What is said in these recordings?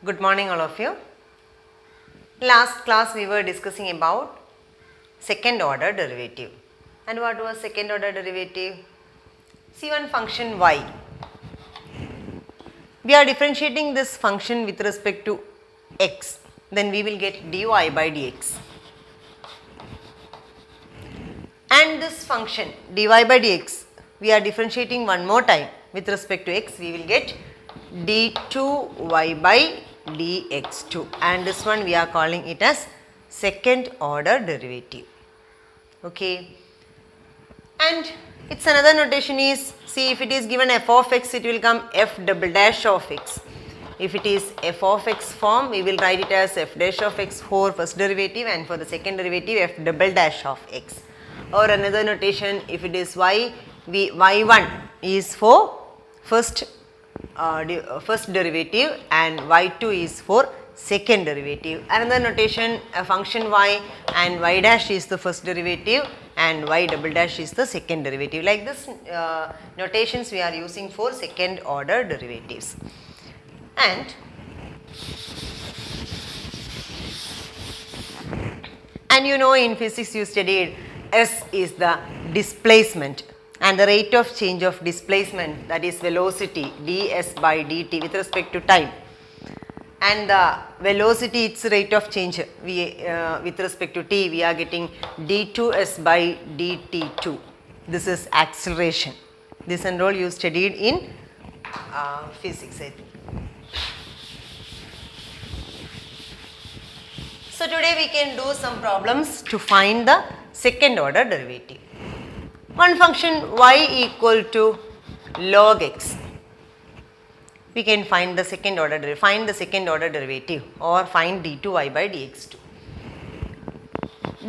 Good morning all of you. Last class we were discussing about second order derivative. And what was second order derivative? See one function y. We are differentiating this function with respect to x. Then we will get dy by dx. And this function dy by dx we are differentiating one more time with respect to x, we will get d2y by dx2, and this one we are calling it as second order derivative. Okay, and its another notation is, see, if it is given f of x, it will come f double dash of x. If it is f of x form, we will write it as f dash of x for first derivative, and for the second derivative f double dash of x. Or another notation, if it is y, y1 is for first derivative and y2 is for second derivative. Another notation, a function y and y dash is the first derivative and y double dash is the second derivative. Like this notations we are using for second order derivatives. And you know, in physics you studied S is the displacement, and the rate of change of displacement, that is velocity ds by dt with respect to time, and the velocity, its rate of change with respect to t, we are getting d2s by dt2. This is acceleration. This and all you studied in physics, I think. So today we can do some problems to find the second order derivative. One function y equal to log x, we can find the second order derivative, or find d2y by dx2.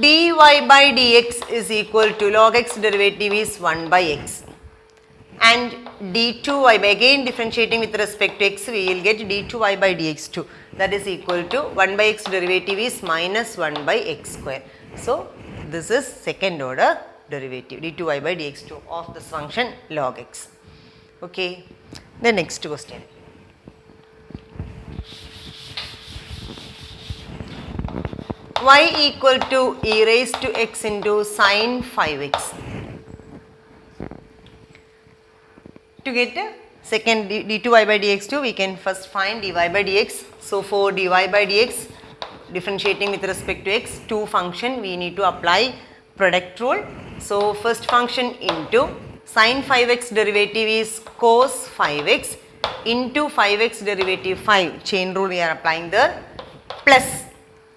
dy by dx is equal to log x derivative is 1 by x, and d2y by, again differentiating with respect to x, we will get d2y by dx2, that is equal to 1 by x derivative is minus 1 by x square. So this is second order derivative d2y by dx2 of this function log x. Okay, the next question. Y equal to e raised to x into sine 5x. To get second d2y by dx2, we can first find dy by dx. So for dy by dx, differentiating with respect to x, two function we need to apply product rule. So first function into sine 5x derivative is cos 5x into 5x derivative 5, chain rule we are applying there, plus,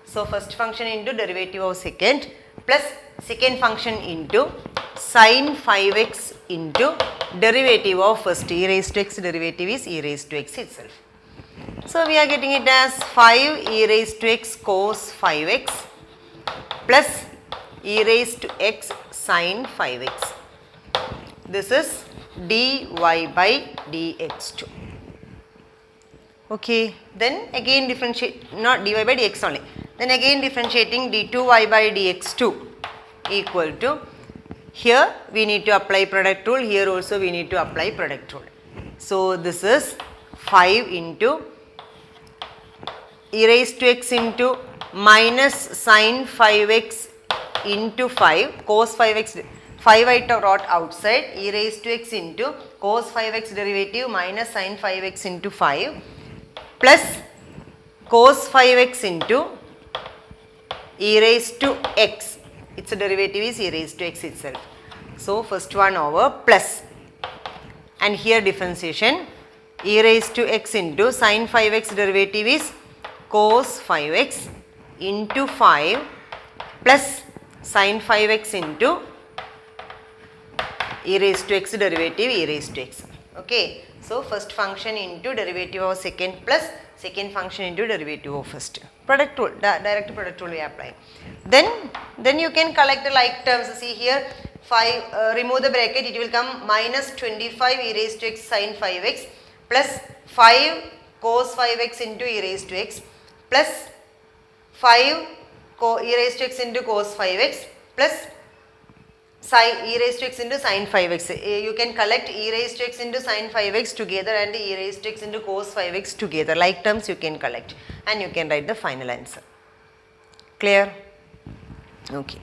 so first function into derivative of second, plus second function into sine 5x into derivative of first, e raised to x derivative is e raised to x itself. So we are getting it as 5 e raised to x cos 5x plus e raised to x sine 5x. This is dy by dx2. Okay, then again differentiate, not dy by dx only, then again differentiating d2y by dx2 equal to, here we need to apply product rule, here also we need to apply product rule. So this is 5 into e raised to x into minus sine 5x into 5 cos 5x, 5 I wrote outside, e raised to x into cos 5x derivative minus sine 5x into 5 plus cos 5x into e raised to x, its derivative is e raised to x itself. So first one over plus, and here differentiation e raised to x into sine 5x derivative is cos 5x into 5 plus sine 5x into e raised to x derivative e raised to x. Okay, so first function into derivative of second plus second function into derivative of first. Product rule, direct product rule we apply. Then you can collect the like terms. See here, 5, remove the bracket, it will come minus 25 e raised to x sine 5x plus 5 cos 5x into e raised to x plus 5 e raised to x into cos 5x plus e raised to x into sin 5x. You can collect e raised to x into sin 5x together and e raised to x into cos 5x together. Like terms you can collect and you can write the final answer. Clear? Okay.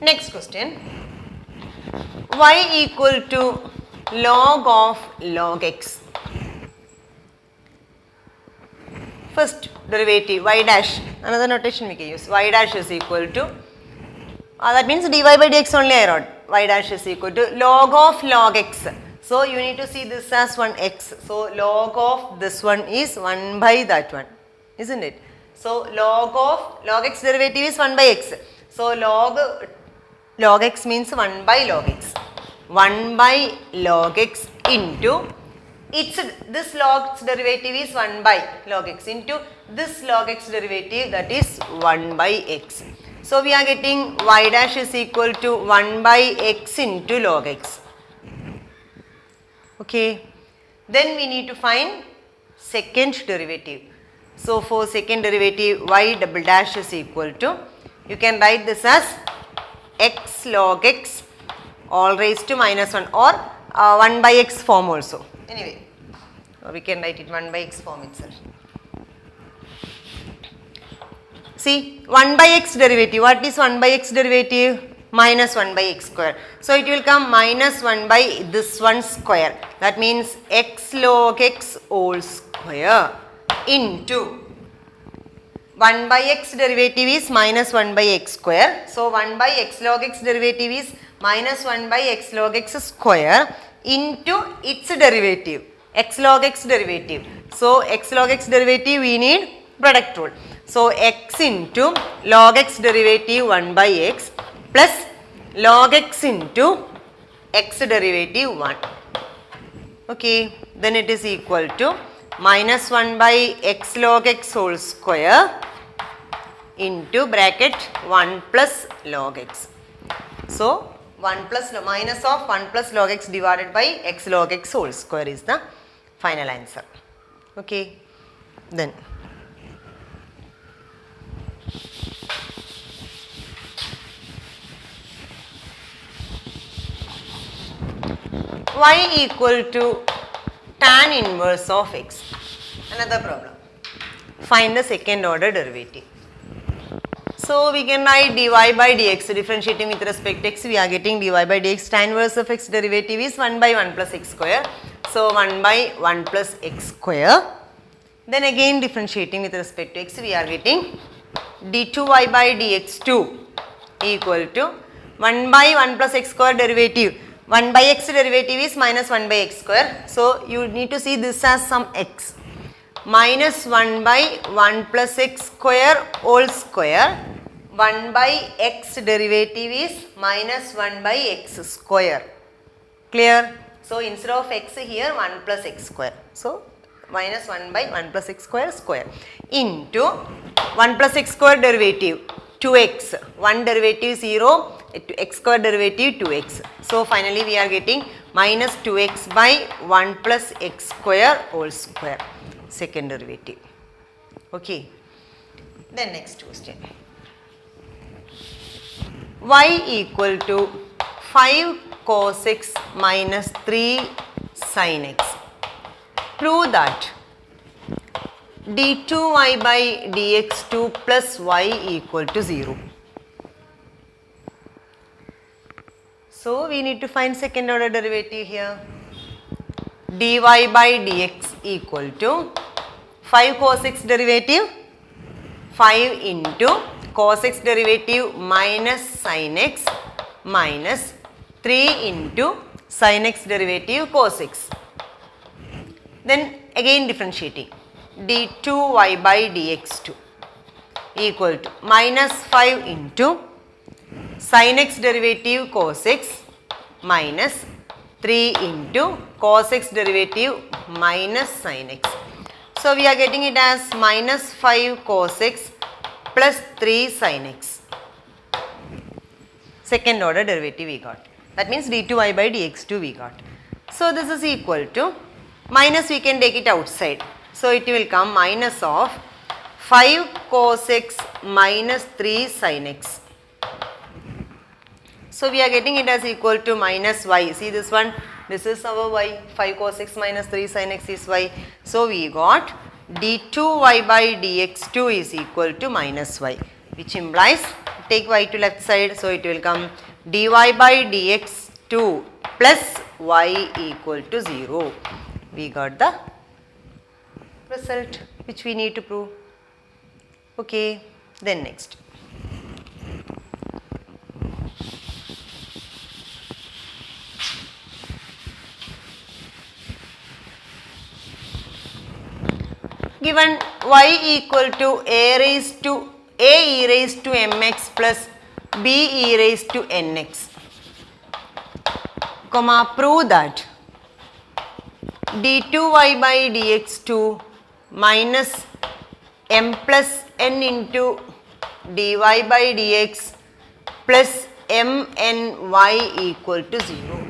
Next question. Y equal to log of log x. First derivative y dash, another notation we can use, y dash is equal to, that means dy by dx only I wrote, y dash is equal to log of log x. So you need to see this as 1x. So log of this one is 1 by that one, isn't it? So log x derivative is 1 by x. So log x means 1 by log x. 1 by log x into this log's derivative is 1 by log x into this log x derivative, that is 1 by x. So we are getting y dash is equal to 1 by x into log x. Okay. Then we need to find second derivative. So for second derivative y double dash is equal to, you can write this as x log x all raised to minus 1 or 1 by x form also. Anyway, we can write it 1 by x form itself. See, 1 by x derivative, what is 1 by x derivative? Minus 1 by x square. So it will come minus 1 by this one square. That means x log x whole square into 1 by x derivative is minus 1 by x square. So 1 by x log x derivative is minus 1 by x log x square into its derivative, x log x derivative. So x log x derivative we need product rule. So x into log x derivative 1 by x plus log x into x derivative 1. Okay, then it is equal to minus 1 by x log x whole square into bracket 1 plus log x. So 1 plus minus of 1 plus log x divided by x log x whole square is the final answer. Okay, then y equal to tan inverse of x. Another problem. Find the second order derivative. So we can write dy by dx, differentiating with respect to x, we are getting dy by dx, tan inverse of x derivative is 1 by 1 plus x square. So 1 by 1 plus x square. Then again differentiating with respect to x, we are getting d2y by dx2 equal to 1 by 1 plus x square derivative. 1 by x derivative is minus 1 by x square. So you need to see this as some x. Minus 1 by 1 plus x square whole square. 1 by x derivative is minus 1 by x square. Clear? So instead of x here 1 plus x square. So minus 1 by 1 plus x square square into 1 plus x square derivative 2x. 1 derivative 0, x square derivative 2x. So finally we are getting minus 2x by 1 plus x square whole square. Second derivative. Okay. Then next question. Y equal to 5 cos x minus 3 sin x. Prove that d2y by dx2 plus y equal to 0. So we need to find second order derivative here. dy by dx equal to 5 cos x derivative 5 into cos x derivative minus sin x minus 3 into sin x derivative cos x. Then again differentiating d2y by dx2 equal to minus 5 into sin x derivative cos x minus 3 into cos x derivative minus sin x. So we are getting it as minus 5 cos x plus 3 sin x. Second order derivative we got. That means d2y by dx2 we got. So this is equal to, minus we can take it outside. So it will come minus of 5 cos x minus 3 sin x. So we are getting it as equal to minus y. See this one, this is our y, 5 cos x minus 3 sin x is y. So we got d2y by dx2 is equal to minus y, which implies, take y to left side, so it will come dy by dx2 plus y equal to 0. We got the result which we need to prove. Okay, then next. Given y equal to a e raised to mx plus b e raised to nx, comma, prove that d2y by dx2 minus m plus n into dy by dx plus mny equal to 0.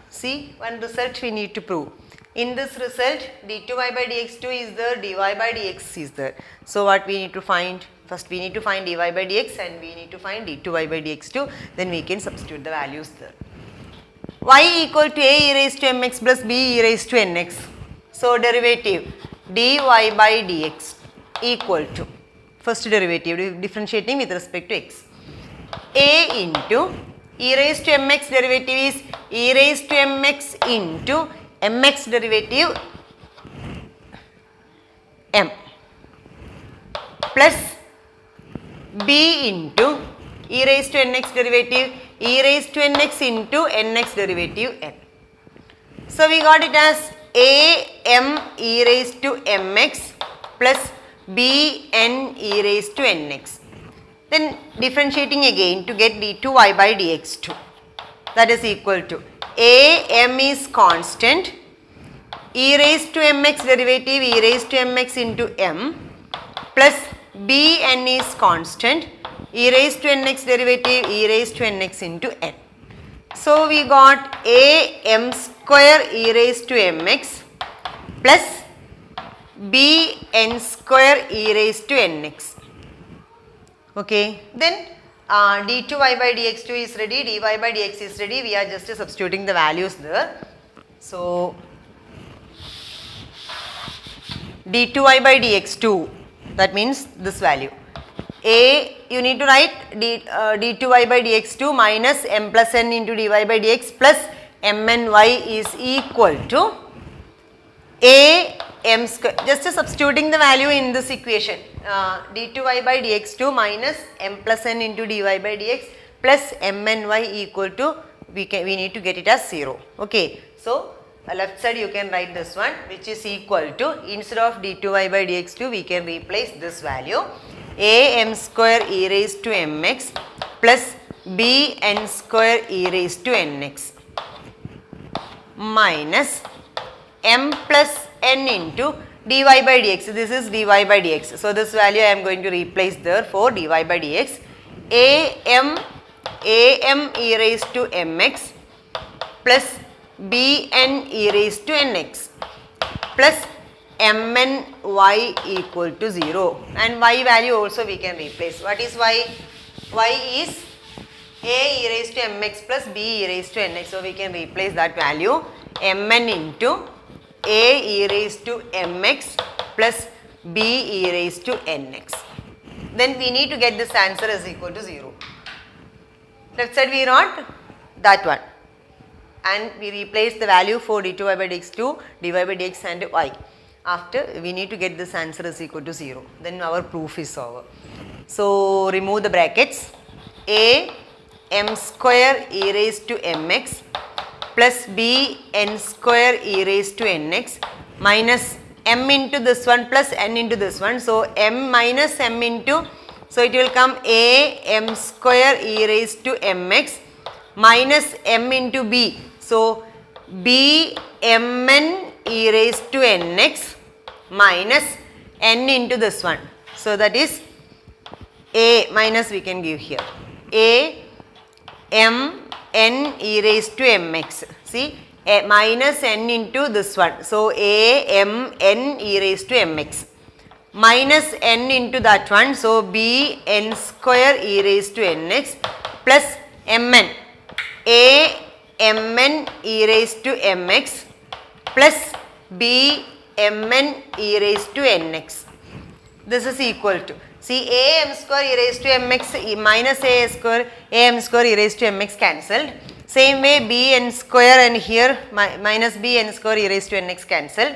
See, one result we need to prove. In this result, d2y by dx2 is there, dy by dx is there. So what we need to find? First we need to find dy by dx and we need to find d2y by dx2, then we can substitute the values there. Y equal to a e raised to mx plus b e raised to nx. So derivative dy by dx equal to, first derivative differentiating with respect to x, a into e raised to mx derivative is e raised to mx into mx derivative m plus b into e raised to nx derivative e raised to nx into nx derivative n. So we got it as a m e raised to mx plus b n e raised to nx. Then differentiating again to get d2y by dx2, that is equal to a m is constant, e raised to mx derivative e raised to mx into m plus b n is constant, e raised to nx derivative e raised to nx into n. So we got a m square e raised to mx plus b n square e raised to nx. Okay, then d2y by dx2 is ready, dy by dx is ready. We are just substituting the values there. So d2y by dx2, that means this value. A, you need to write d2y by dx2 minus m plus n into dy by dx plus mny is equal to a m square, just substituting the value in this equation, d2y by dx2 minus m plus n into dy by dx plus mny equal to, we need to get it as 0. Okay, so left side you can write this one, which is equal to, instead of d2y by dx2 we can replace this value, a m square e raised to mx plus b n square e raised to nx minus m plus n into dy by dx. This is dy by dx. So this value I am going to replace there for dy by dx. a m e raised to mx plus b n e raised to nx plus mn y equal to 0, and y value also we can replace. What is y? Y is a e raised to mx plus b e raised to nx. So we can replace that value, mn into a e raised to mx plus b e raised to nx. Then we need to get this answer as equal to 0. Left side we wrote that one, and we replace the value for d2y by dx2, dy by dx and y. After, we need to get this answer as equal to 0. Then our proof is over. So remove the brackets. A m square e raised to mx plus b n square e raised to nx minus m into this one plus n into this one. So m minus m into, so it will come a m square e raised to mx minus m into b. So b mn e raised to nx minus n into this one. So that is a minus, we can give here, a m n e raised to mx. See, minus n into this one. So a m n e raised to mx minus n into that one. So b n square e raised to nx plus mn a mn e raised to mx plus b mn e raised to nx. This is equal to, see, a m square e raised to mx minus a m square e raised to mx cancelled. Same way b n square and here minus b n square e raised to nx cancelled.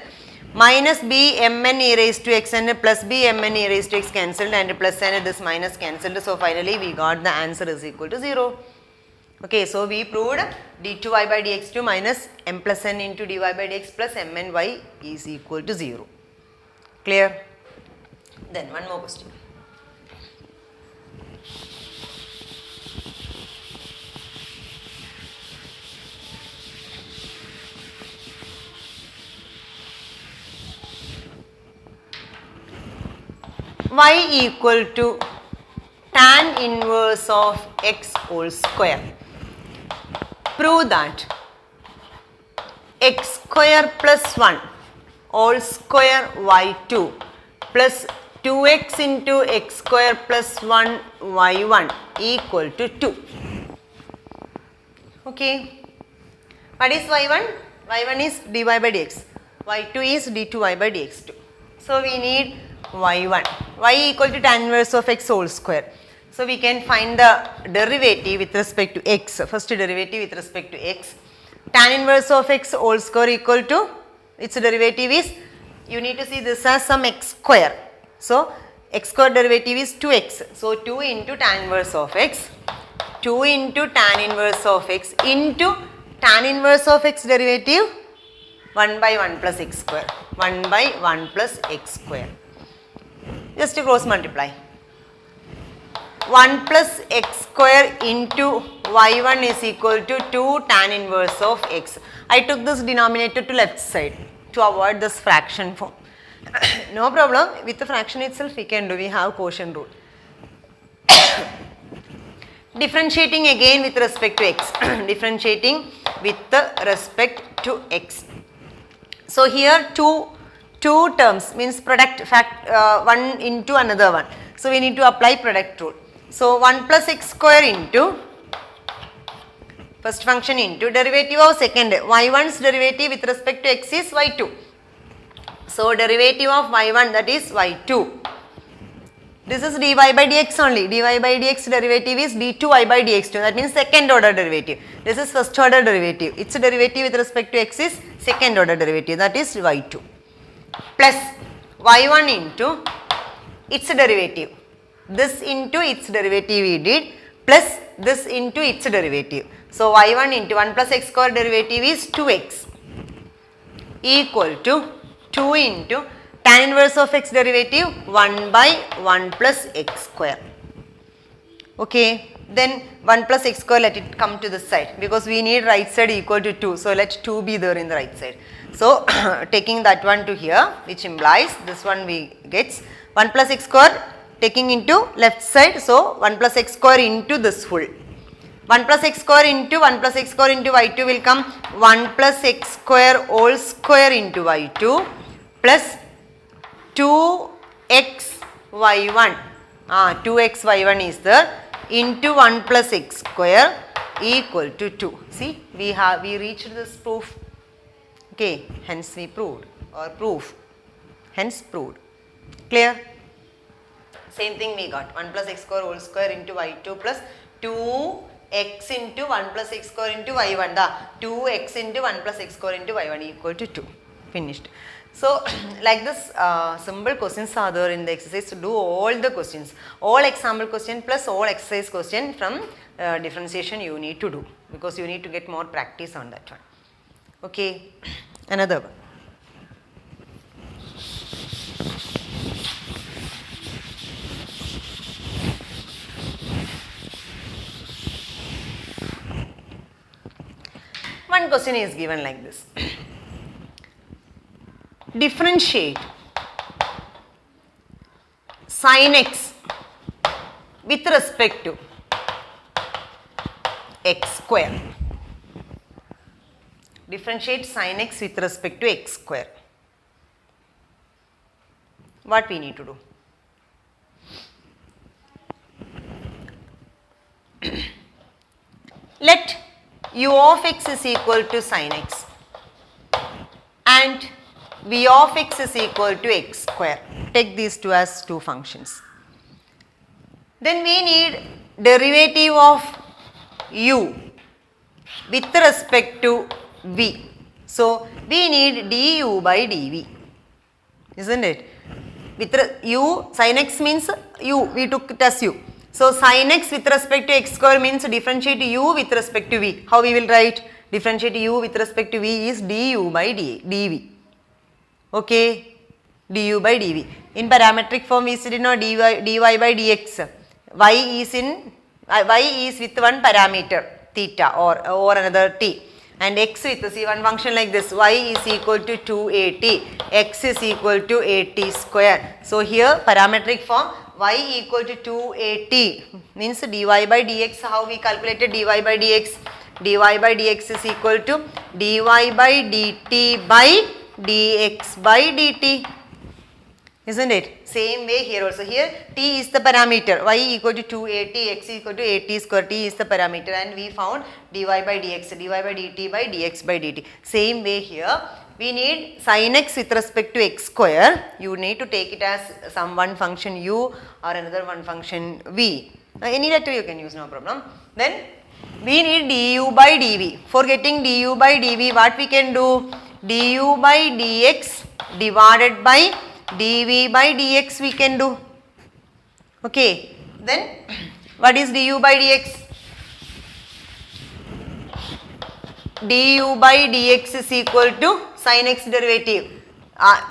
Minus b mn e raised to x and plus b mn e raised to x cancelled, and plus and this minus cancelled. So finally we got the answer is equal to 0. Okay, so we proved d2y by dx2 minus m plus n into dy by dx plus mn y is equal to 0. Clear? Then one more question. Y equal to tan inverse of x whole square. Prove that x square plus 1 whole square y2 plus 2x into x square plus 1 y1 equal to 2. Okay. What is y1? y1 is dy by dx. y2 is d2y by dx2. So we need y1. Y equal to tan inverse of x whole square. So we can find the derivative with respect to x. First derivative with respect to x. Tan inverse of x whole square equal to, its derivative is, you need to see this as some x square. So x square derivative is 2x. So 2 into tan inverse of x, 2 into tan inverse of x into tan inverse of x derivative 1 by 1 plus x square. 1 by 1 plus x square. Just to cross multiply. 1 plus x square into y1 is equal to 2 tan inverse of x. I took this denominator to left side to avoid this fraction form. No problem, with the fraction itself we can do, we have quotient rule. Differentiating again with respect to x. Differentiating with respect to x. So here two terms means product one into another one. So we need to apply product rule. So 1 plus x square into first function into derivative of second, y1's derivative with respect to x is y2. So derivative of y1, that is y2. This is dy by dx only. Dy by dx derivative is d2y by dx2. That means second order derivative. This is first order derivative. Its derivative with respect to x is second order derivative, that is y2. Plus y1 into its derivative. This into its derivative we did, plus this into its derivative. So y1 into 1 plus x square derivative is 2x equal to 2 into tan inverse of x derivative 1 by 1 plus x square. Okay, then 1 plus x square, let it come to this side because we need right side equal to 2. So let 2 be there in the right side. So taking that one to here, which implies this one we gets 1 plus x square taking into left side. So 1 plus x square into this full. 1 plus x square into 1 plus x square into y2 will come 1 plus x square whole square into y2 plus 2x y1. 2x y1 is there into 1 plus x square equal to 2. See, we reached this proof. Okay, hence we proved, or proof, hence proved. Clear? Same thing we got 1 plus x square whole square into y2 plus 2x into 1 plus x square into y1. 2x into 1 plus x square into y1 equal to 2. Finished. So like this simple questions are there in the exercise. To do all the questions, all example question plus all exercise question from differentiation you need to do, because you need to get more practice on that one. Okay, another one. One question is given like this. Differentiate sin x with respect to x square. differentiate sin x with respect to x square. What we need to do? Let u of x is equal to sin x and v of x is equal to x square. Take these two as two functions. Then we need derivative of u with respect to v. So, we need du by dv, isn't it? With u, sin x means u, we took it as u. So, sin x with respect to x square means differentiate u with respect to v. How we will write? Differentiate u with respect to v is du by dv. Okay, du by dv. In parametric form we studied now dy by dx. Y is with one parameter theta or another t, and x with, see, one function like this, y is equal to 2at, x is equal to at square. So, here parametric form y equal to 2at means dy by dx. How we calculated dy by dx? Dy by dx is equal to dy by dt by dx by dt, isn't it? Same way here also. Here t is the parameter, y equal to 2at, x equal to at square, t is the parameter, and we found dy by dx, dy by dt by dx by dt. Same way here, we need sin x with respect to x square. You need to take it as some one function u or another one function v. Any letter you can use, no problem. Then we need du by dv. For getting du by dv, what we can do? Du by dx divided by dv by dx we can do. Okay. Then what is du by dx? Du by dx is equal to sin x derivative,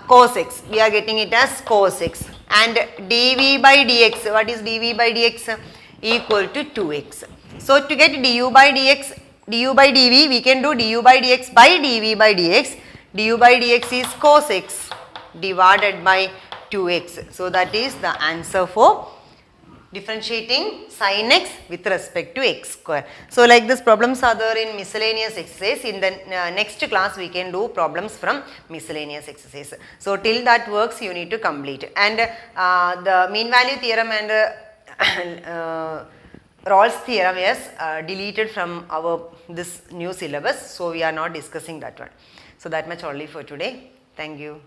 cos x. We are getting it as cos x. And dv by dx, what is dv by dx? Equal to 2x. So, to get du by dx, du by dv, we can do du by dx by dv by dx. Du by dx is cos x divided by 2x. So, that is the answer for differentiating sin x with respect to x square. So, like this problems are there in miscellaneous exercise. In the next class we can do problems from miscellaneous exercise. So, till that works you need to complete. And the mean value theorem and Rawls theorem is deleted from this new syllabus. So, we are not discussing that one. So, that much only for today. Thank you.